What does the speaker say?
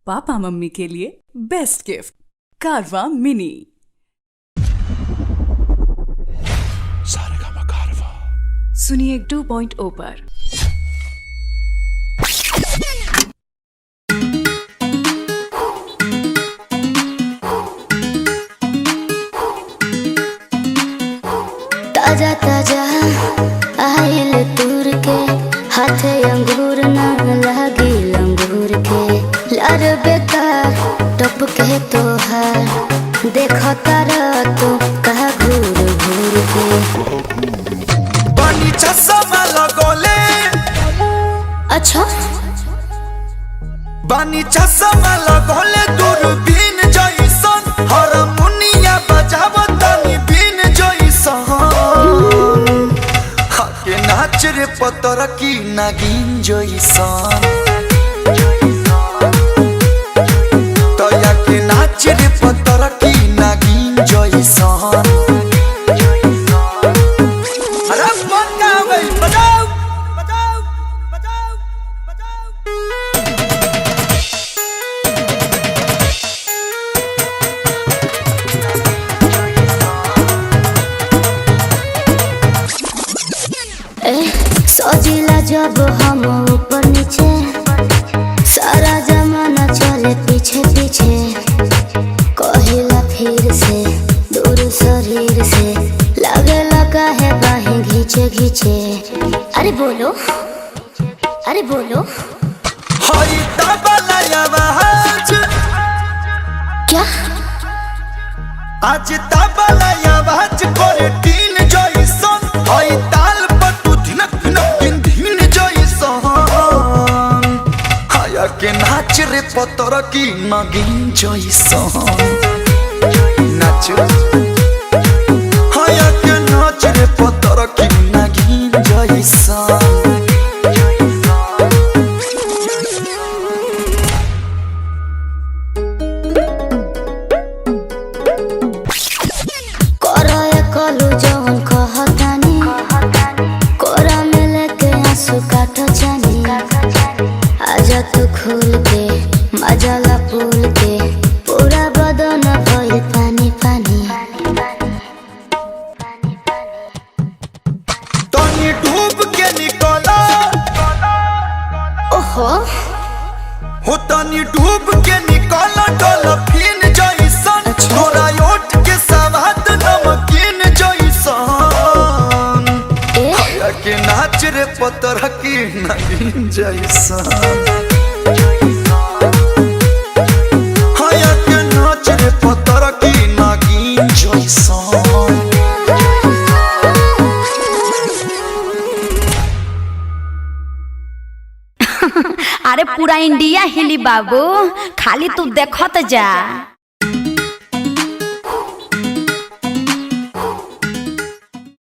Papa mummy के लिए best gift कारवा मिनी। सारेगामा कारवा सुनिए 2.0 पर। ताजा ताजा आयल तूर के हाथे अंगूर ना लागी लंगूर के लार बेकार टप के तोहार देखो तारा तो कहा घूर घूर के पानी चश्मा लगोले। अच्छा पानी चश्मा लगोले दूरबीन जइसन हारमोनिया बजावतनी बीन जइसन हाके नाच रे पतर की नागिन जइसन तया के नाच रे पतर की नागिन जइसन। अरे बजाओ बजाओ बजाओ बजाओ बजाओ। सजिला जब हम ऊपर नीचे सारा जमाना चले पीछे पीछे कहिला फिर से दूर शरीर से लगे लगा है बाहें घींचे घींचे। अरे बोलो अरे बोलो हरी तबला आवाज क्या आज तबला आवाज करे टीन जइसन हई ताल पर तू धिनक धिनक दिन दिन जइसन हाया के नाच रे पतर की नागिन जइसन नाच हाया के नाच रे पतर की नागिन जइसन। कलू जवन कहतानी कोरा में लेके आंसू काटो जानी आजा तू खुल के मजाला पुल के पूरा बदन भइल पानी पानी। तनी डूब के निकला ओहो हो तनी डूब के निकला डॉल्फिन जइसन तोरा ओठ के सवाद नमकीन जइसन हाया के नाच रे पतर की नागिन जइसन हाया के नाच रे पतर की नागिन जइसन। अरे पूरा इंडिया हिली बाबू, खाली तू देखत जा।